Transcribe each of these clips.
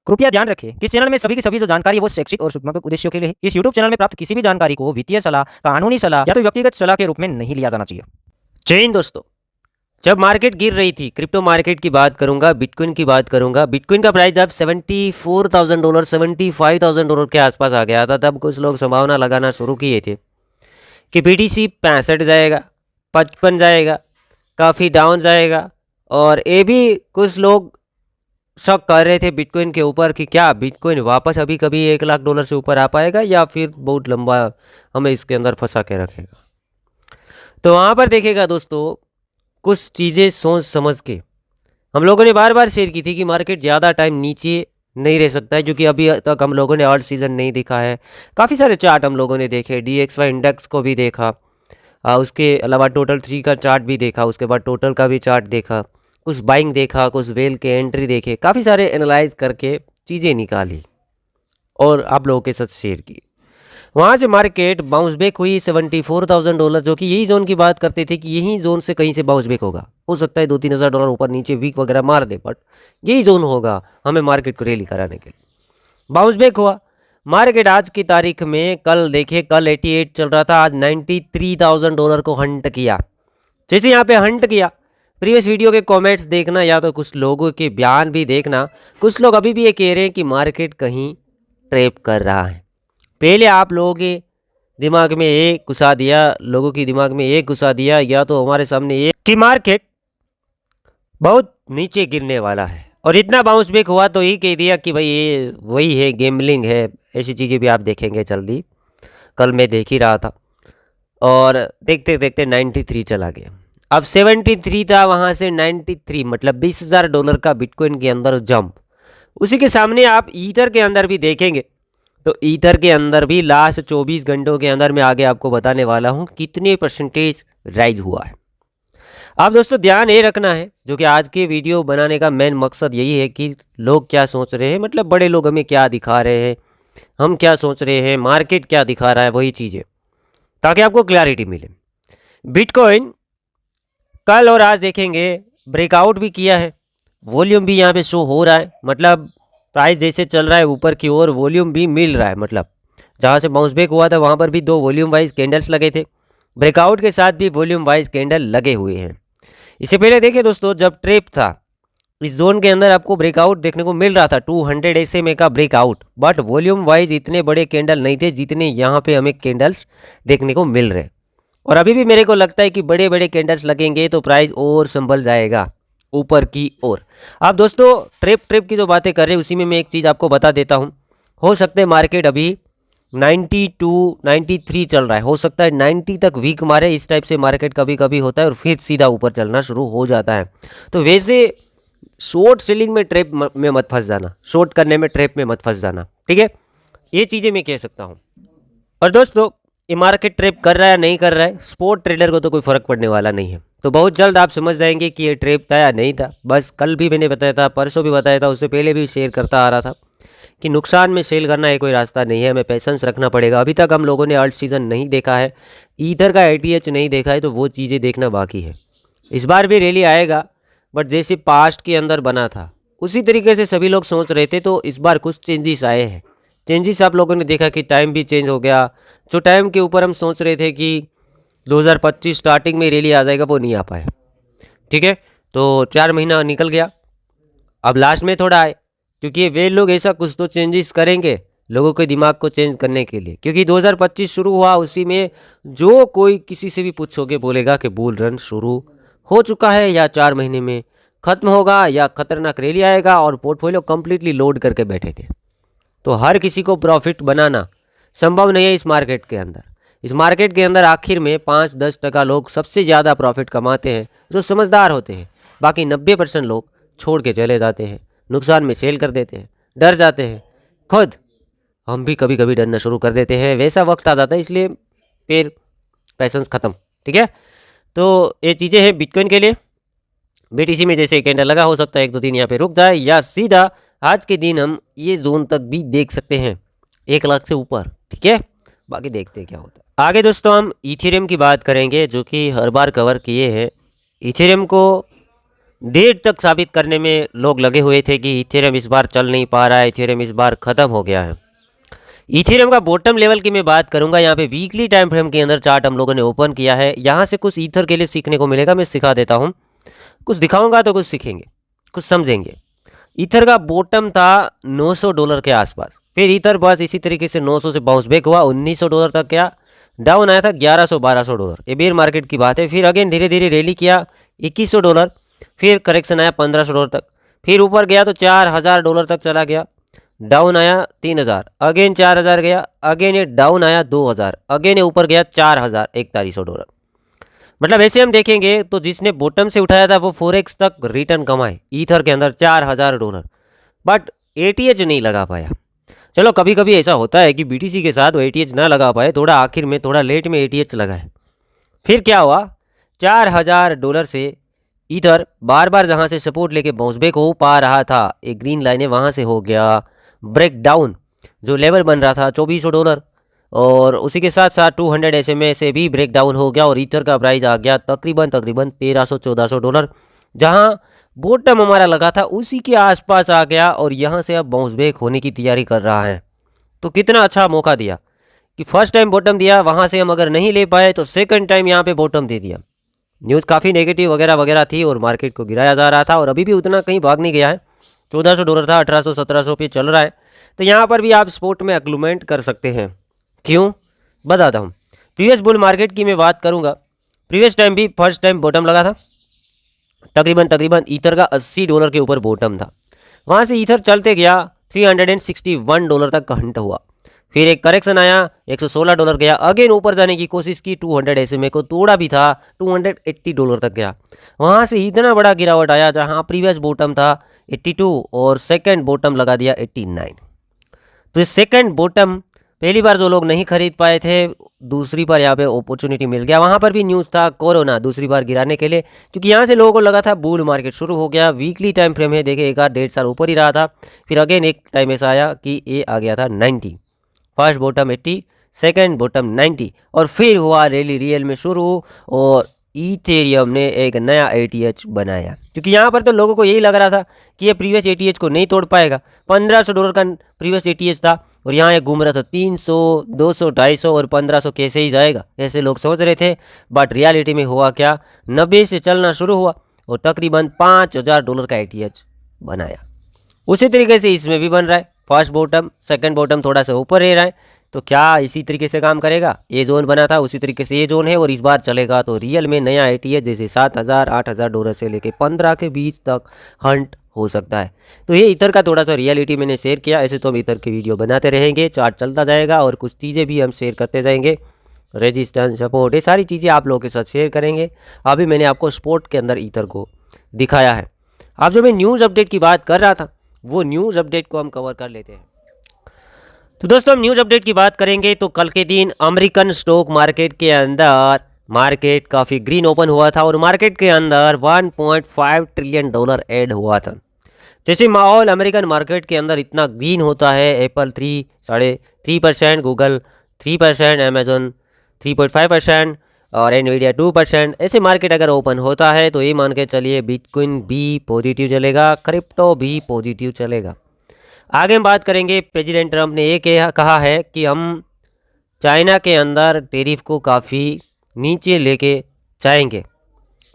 कृपया ध्यान रखें कि इस चैनल में सभी की सभी जो जानकारी है वो शैक्षिक और सूचनात्मक उद्देश्यों के लिए है। इस यूट्यूब चैनल में प्राप्त किसी भी जानकारी को वित्तीय सलाह, कानूनी सलाह या तो व्यक्तिगत सलाह के रूप में नहीं लिया जाना चाहिए। जय हिंद दोस्तों। जब मार्केट गिर रही थी, क्रिप्टो मार्केट की बात करूंगा, बिटकॉइन की बात करूंगा। बिटकॉइन का प्राइस जब $74,000 $75,000 के आसपास आ गया था, तब कुछ लोग संभावना लगाना शुरू किए थे कि बीटीसी 65 जाएगा, 55 जाएगा, काफ़ी डाउन जाएगा। और ये भी कुछ लोग शक कर रहे थे बिटकॉइन के ऊपर कि क्या बिटकॉइन वापस अभी कभी $1,00,000 से ऊपर आ पाएगा या फिर बहुत लंबा हमें इसके अंदर फंसा के रखेगा। तो वहाँ पर देखिएगा दोस्तों, कुछ चीज़ें सोच समझ के हम लोगों ने बार बार शेयर की थी कि मार्केट ज़्यादा टाइम नीचे नहीं रह सकता है, क्योंकि अभी तक हम लोगों ने ऑल्ट सीजन नहीं देखा है। काफ़ी सारे चार्ट हम लोगों ने देखे, DXY इंडेक्स को भी देखा, उसके अलावा टोटल 3 का चार्ट भी देखा, उसके बाद टोटल का भी चार्ट देखा, कुछ बाइंग देखा, कुछ वेल के एंट्री देखे, काफ़ी सारे एनालाइज करके चीज़ें निकाली और आप लोगों के साथ शेयर की। वहाँ से मार्केट बाउंस बैक हुई $74,000, जो कि यही जोन की बात करते थे कि यही जोन से कहीं से बाउंस बैक होगा। हो सकता है $2-3 हज़ार ऊपर नीचे वीक वगैरह मार दे, बट यही जोन होगा हमें मार्केट को रैली कराने के लिए। बाउंस बैक हुआ मार्केट। आज की तारीख में कल देखिए, कल 88 चल रहा था, आज $93,000 को हंट किया। जैसे यहाँ पे हंट किया, प्रीवियस वीडियो के कमेंट्स देखना या तो कुछ लोगों के बयान भी देखना। कुछ लोग अभी भी ये कह रहे हैं कि मार्केट कहीं ट्रैप कर रहा है। पहले आप लोगों के दिमाग में ये घुसा दिया, लोगों की दिमाग में ये घुसा दिया, या तो हमारे सामने ये कि मार्केट बहुत नीचे गिरने वाला है, और इतना बाउंस बैक हुआ तो यही कह दिया कि भाई ये वही है, गैम्बलिंग है। ऐसी चीज़ें भी आप देखेंगे जल्दी। कल मैं देख ही रहा था और देखते देखते 93 चला गया। अब 73 था, वहाँ से 93, मतलब $20,000 का बिटकॉइन के अंदर जंप। उसी के सामने आप ईथर के अंदर भी देखेंगे तो ईथर के अंदर भी लास्ट 24 घंटों के अंदर मैं आगे आपको बताने वाला हूँ कितने परसेंटेज राइज हुआ है। आप दोस्तों ध्यान ये रखना है, जो कि आज के वीडियो बनाने का मेन मकसद यही है कि लोग क्या सोच रहे हैं, मतलब बड़े लोग हमें क्या दिखा रहे हैं, हम क्या सोच रहे हैं, मार्केट क्या दिखा रहा है, वही चीज़ें, ताकि आपको क्लैरिटी मिले। बिटकॉइन कल और आज देखेंगे ब्रेकआउट भी किया है, वॉल्यूम भी यहाँ पे शो हो रहा है, मतलब प्राइस जैसे चल रहा है ऊपर की ओर वॉल्यूम भी मिल रहा है। मतलब जहाँ से बाउंस बैक हुआ था वहाँ पर भी 2 वॉल्यूम वाइज कैंडल्स लगे थे, ब्रेकआउट के साथ भी वॉल्यूम वाइज कैंडल लगे हुए हैं। इससे पहले देखिए दोस्तों, जब ट्रेप था इस जोन के अंदर आपको ब्रेकआउट देखने को मिल रहा था, 200 SMA का ब्रेकआउट, बट वॉल्यूम वाइज इतने बड़े कैंडल नहीं थे जितने यहाँ पे हमें कैंडल्स देखने को मिल रहे। और अभी भी मेरे को लगता है कि बड़े बड़े कैंडल्स लगेंगे तो प्राइस और संभल जाएगा ऊपर की ओर। आप दोस्तों ट्रेप की जो बातें कर रहे हैं उसी में मैं एक चीज़ आपको बता देता हूँ। हो सकता है मार्केट अभी 92 93 चल रहा है, हो सकता है 90 तक वीक मारे। इस टाइप से मार्केट कभी कभी होता है और फिर सीधा ऊपर चलना शुरू हो जाता है। तो वैसे शॉर्ट सेलिंग में ट्रेप में मत फंस जाना, शॉर्ट करने में ट्रेप में मत फंस जाना, ठीक है। ये चीज़ें मैं कह सकता हूँ। और दोस्तों ये मार्केट ट्रेप कर रहा है या नहीं कर रहा है, स्पोर्ट ट्रेडर को तो कोई फर्क पड़ने वाला नहीं है। तो बहुत जल्द आप समझ जाएंगे कि ये ट्रेप था या नहीं था। बस कल भी मैंने बताया था, परसों भी बताया था, उससे पहले भी शेयर करता आ रहा था कि नुकसान में सेल करना है कोई रास्ता नहीं है, हमें पेशेंस रखना पड़ेगा। अभी तक हम लोगों ने ऑल्ट सीजन नहीं देखा है, ईथर का ATH नहीं देखा है, तो वो चीज़ें देखना बाकी है। इस बार भी रैली आएगा, बट जैसे पास्ट के अंदर बना था उसी तरीके से सभी लोग सोच रहे थे। तो इस बार कुछ चेंजेस आए हैं। चेंजेस आप लोगों ने देखा कि टाइम भी चेंज हो गया। जो टाइम के ऊपर हम सोच रहे थे कि 2025 स्टार्टिंग में रैली आ जाएगा, वो नहीं आ पाया, ठीक है। तो 4 महीना निकल गया, अब लास्ट में थोड़ा आए, क्योंकि वे लोग ऐसा कुछ तो चेंजेस करेंगे लोगों के दिमाग को चेंज करने के लिए। क्योंकि 2025 शुरू हुआ, उसी में जो कोई किसी से भी पूछोगे बोलेगा कि बुल रन शुरू हो चुका है या 4 महीने में ख़त्म होगा या खतरनाक रैली आएगा, और पोर्टफोलियो कंप्लीटली लोड करके बैठे थे। तो हर किसी को प्रॉफिट बनाना संभव नहीं है इस मार्केट के अंदर। इस मार्केट के अंदर आखिर में 5-10% लोग सबसे ज़्यादा प्रॉफिट कमाते हैं, जो समझदार होते हैं। बाकी 90% लोग छोड़ के चले जाते हैं, नुकसान में सेल कर देते हैं, डर जाते हैं। खुद हम भी कभी कभी डरना शुरू कर देते हैं, वैसा वक्त आ जाता है, इसलिए फिर पैसेंस ख़त्म, ठीक है। तो ये चीज़ें हैं बिटकॉइन के लिए। BTC में जैसे कैंडल लगा, हो सकता है 1-2 दिन यहाँ पे रुक जाए, या सीधा आज के दिन हम ये जोन तक भी देख सकते हैं 1 लाख से ऊपर, ठीक है। बाकी देखते हैं क्या होता है आगे। दोस्तों हम इथेरियम की बात करेंगे, जो कि हर बार कवर किए हैं। इथेरियम को डेट तक साबित करने में लोग लगे हुए थे कि इथेरियम इस बार चल नहीं पा रहा है, इथेरियम इस बार ख़त्म हो गया है। इथेरियम का बॉटम लेवल की मैं बात करूंगा। यहाँ पे वीकली टाइम फ्रेम के अंदर चार्ट हम लोगों ने ओपन किया है। यहाँ से कुछ ईथर के लिए सीखने को मिलेगा, मैं सिखा देता हूँ। कुछ दिखाऊंगा तो कुछ सीखेंगे, कुछ समझेंगे। ईथर का बॉटम था $900 के आसपास, फिर ईथर बस इसी तरीके से 900 से बाउंस बैक हुआ, $1900 तक गया, डाउन आया था $1100-1200, ये बेयर मार्केट की बात है। फिर अगेन धीरे धीरे रैली किया $2100, फिर करेक्शन आया $1500 तक, फिर ऊपर गया तो $4000 तक चला गया, डाउन आया 3000, अगेन 4000 गया, अगेन ये डाउन आया 2000, अगेन ये ऊपर गया 4000 $4100। मतलब ऐसे हम देखेंगे तो जिसने बॉटम से उठाया था वो 4x तक रिटर्न कमाए ईथर के अंदर $4000, बट एटीएच नहीं लगा पाया। चलो कभी कभी ऐसा होता है कि बीटीसी के साथ वो एटीएच ना लगा पाए, थोड़ा आखिर में थोड़ा लेट में एटीएच लगाए। फिर क्या हुआ, $4000 से ईथर बार बार जहाँ से सपोर्ट लेके बाउंस बैक हो पा रहा था, एक ग्रीन लाइन है वहाँ से हो गया ब्रेक डाउन। जो लेवल बन रहा था $2400, और उसी के साथ साथ 200 SMA से भी ब्रेक डाउन हो गया और ईथर का प्राइस आ गया तकरीबन $1300-1400। जहाँ बॉटम हमारा लगा था उसी के आसपास आ गया और यहाँ से अब बाउंस बैक होने की तैयारी कर रहा है। तो कितना अच्छा मौका दिया कि फर्स्ट टाइम बॉटम दिया, वहाँ से हम अगर नहीं ले पाए तो सेकंड टाइम यहाँ पे बॉटम दे दिया। न्यूज़ काफ़ी नेगेटिव वगैरह वगैरह थी और मार्केट को गिराया जा रहा था, और अभी भी उतना कहीं भाग नहीं गया है। $1400 था, 1800-1700 पे चल रहा है। तो यहाँ पर भी आप स्पोर्ट में अग्लूमेंट कर सकते हैं। क्यों, बताता हूँ। प्रीवियस बुल मार्केट की मैं बात करूँगा, प्रीवियस टाइम भी फर्स्ट टाइम बॉटम लगा था, तकरीबन ईथर का $80 के ऊपर बॉटम था। वहाँ से ईथर चलते गया $361 तक हंट हुआ, फिर एक करेक्शन आया $116 गया, अगेन ऊपर जाने की कोशिश की, 200 SMA को तोड़ा भी था, $280 तक गया। वहाँ से इतना बड़ा गिरावट आया जहाँ प्रीवियस बॉटम था 82 और सेकंड बॉटम लगा दिया 89। तो इस सेकंड बॉटम पहली बार जो लोग नहीं खरीद पाए थे, दूसरी बार यहाँ पे अपॉर्चुनिटी मिल गया। वहाँ पर भी न्यूज़ था कोरोना दूसरी बार गिराने के लिए, क्योंकि यहाँ से लोगों को लगा था बुल मार्केट शुरू हो गया। वीकली टाइम फ्रेम है, देखे एक आध 1.5 साल ऊपर ही रहा था, फिर अगेन एक टाइम ऐसा आया कि ये आ गया था 90, फर्स्ट बॉटम 80, सेकंड बॉटम 90, और फिर हुआ रैली रियल में शुरू और इथेरियम ने एक नया एटीएच बनाया। क्योंकि यहाँ पर तो लोगों को यही लग रहा था कि ये प्रीवियस एटीएच को नहीं तोड़ पाएगा। $1500 का प्रीवियस एटीएच था और यहाँ ये घूम रहा था 300, 200, 250 और 1500 कैसे ही जाएगा, ऐसे लोग सोच रहे थे। बट रियलिटी में हुआ क्या, 90 से चलना शुरू हुआ और तकरीबन $5000 का एटीएच बनाया। उसी तरीके से इसमें भी बन रहा है, फर्स्ट बॉटम सेकंड बॉटम थोड़ा सा ऊपर रह रहा है। तो क्या इसी तरीके से काम करेगा, ये जोन बना था उसी तरीके से ये जोन है और इस बार चलेगा तो रियल में नया एटीएच जैसे $7000-$8000 से लेके 15 के बीच तक हंट हो सकता है। तो ये इथर का थोड़ा सा रियलिटी मैंने शेयर किया। ऐसे तो हम इथर की वीडियो बनाते रहेंगे, चार्ट चलता जाएगा और कुछ चीज़ें भी हम शेयर करते जाएंगे, रेजिस्टेंस सपोर्ट, ये सारी चीज़ें आप लोगों के साथ शेयर करेंगे। अभी मैंने आपको स्पोर्ट के अंदर इथर को दिखाया है। अब जो मैं न्यूज़ अपडेट की बात कर रहा था वो न्यूज़ अपडेट को हम कवर कर लेते हैं। तो दोस्तों हम न्यूज़ अपडेट की बात करेंगे तो कल के दिन अमेरिकन स्टॉक मार्केट के अंदर मार्केट काफ़ी ग्रीन ओपन हुआ था और मार्केट के अंदर $1.5 ट्रिलियन ऐड हुआ था। जैसे माहौल अमेरिकन मार्केट के अंदर इतना ग्रीन होता है, एप्पल 3.3%, गूगल 3%, अमेजोन 3.5% और एनवीडिया 2%, ऐसे मार्केट अगर ओपन होता है तो ये मान के चलिए बिटकॉइन भी पॉजिटिव चलेगा, क्रिप्टो भी पॉजिटिव चलेगा। आगे हम बात करेंगे, प्रेसिडेंट ट्रंप ने ये कहा है कि हम चाइना के अंदर टैरिफ को काफ़ी नीचे लेके जाएंगे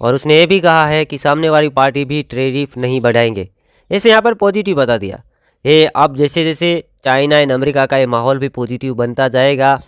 और उसने ये भी कहा है कि सामने वाली पार्टी भी टैरिफ नहीं बढ़ाएंगे। ऐसे यहाँ पर पॉजिटिव बता दिया। ये अब जैसे जैसे चाइना एंड अमेरिका का ये माहौल भी पॉजिटिव बनता जाएगा,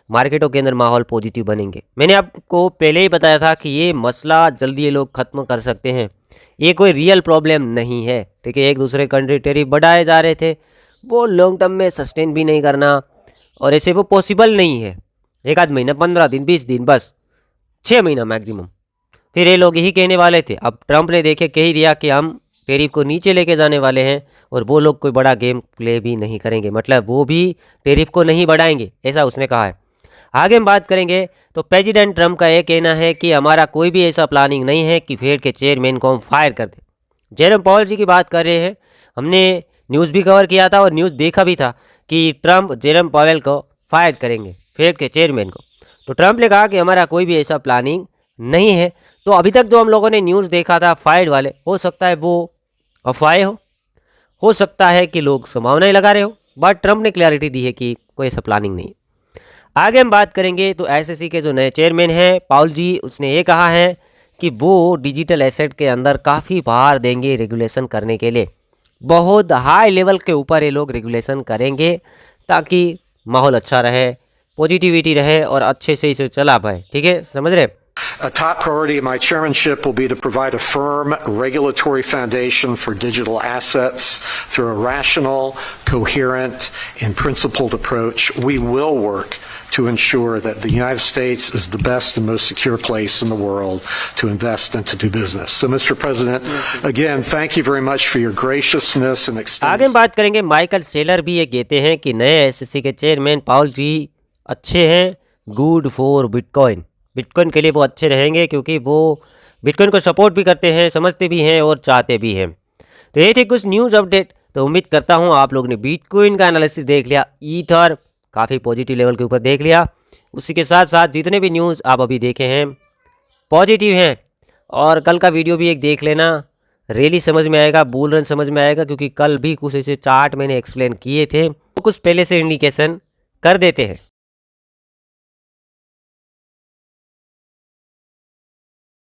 मार्केटों के अंदर माहौल पॉजिटिव बनेंगे। मैंने आपको पहले ही बताया था कि ये मसला जल्दी ये लोग ख़त्म कर सकते हैं, ये कोई रियल प्रॉब्लम नहीं है। देखिए एक दूसरे कंट्री टैरिफ बढ़ाए जा रहे थे, वो लॉन्ग टर्म में सस्टेन भी नहीं करना और ऐसे वो पॉसिबल नहीं है। एक आध महीना, 15 दिन, 20 दिन, बस 6 महीना मैक्सिमम। फिर ये लोग यही कहने वाले थे। अब ट्रंप ने देखे कह ही दिया कि हम टैरिफ को नीचे लेके जाने वाले हैं और वो लोग कोई बड़ा गेम प्ले भी नहीं करेंगे, मतलब वो भी टैरिफ को नहीं बढ़ाएंगे, ऐसा उसने कहा है। आगे हम बात करेंगे तो प्रेसिडेंट ट्रंप का ये कहना है कि हमारा कोई भी ऐसा प्लानिंग नहीं है कि फेड के चेयरमैन को हम फायर कर दें। जेरम पॉवेल जी की बात कर रहे हैं, हमने न्यूज़ भी कवर किया था और न्यूज़ देखा भी था कि ट्रंप जेरम पॉवेल को फायर करेंगे, फेड के चेयरमैन को। तो ट्रंप ने कहा कि हमारा कोई भी ऐसा प्लानिंग नहीं है। तो अभी तक जो हम लोगों ने न्यूज़ देखा था फाइड वाले, हो सकता है वो अफवाहें हो सकता है कि लोग संभावनाएं लगा रहे हो, बट ट्रम्प ने क्लैरिटी दी है कि कोई ऐसा प्लानिंग नहीं। आगे हम बात करेंगे तो एसएससी के जो नए चेयरमैन हैं पाउल जी, उसने ये कहा है कि वो डिजिटल एसेट के अंदर काफ़ी भार देंगे रेगुलेशन करने के लिए। बहुत हाई लेवल के ऊपर ये लोग रेगुलेशन करेंगे ताकि माहौल अच्छा रहे, पॉजिटिविटी रहे और अच्छे से इसे चला पाए। ठीक है, समझ रहे? A top priority of my chairmanship will be to provide a firm regulatory foundation for digital assets through a rational, coherent, and principled approach. We will work to ensure that the United States is the best and most secure place in the world to invest and to do business. So, Mr. President, again, thank you very much for your graciousness and extending. आगे हम बात करेंगे, Michael Saylor भी ये कहते हैं कि नए एसएससी के चेयरमैन पाउल जी अच्छे हैं, गुड फॉर बिटकॉइन। बिटकॉइन के लिए वो अच्छे रहेंगे क्योंकि वो बिटकॉइन को सपोर्ट भी करते हैं, समझते भी हैं और चाहते भी हैं। तो ये थी कुछ न्यूज़ अपडेट। तो उम्मीद करता हूँ आप लोग ने बिटकॉइन का एनालिसिस देख लिया, ईथर काफ़ी पॉजिटिव लेवल के ऊपर देख लिया। उसी के साथ साथ जितने भी न्यूज़ आप अभी देखे हैं पॉजिटिव हैं। और कल का वीडियो भी एक देख लेना, रैली समझ में आएगा, बुल रन समझ में आएगा, क्योंकि कल भी कुछ ऐसे चार्ट मैंने एक्सप्लेन किए थे, तो कुछ पहले से इंडिकेशन कर देते हैं।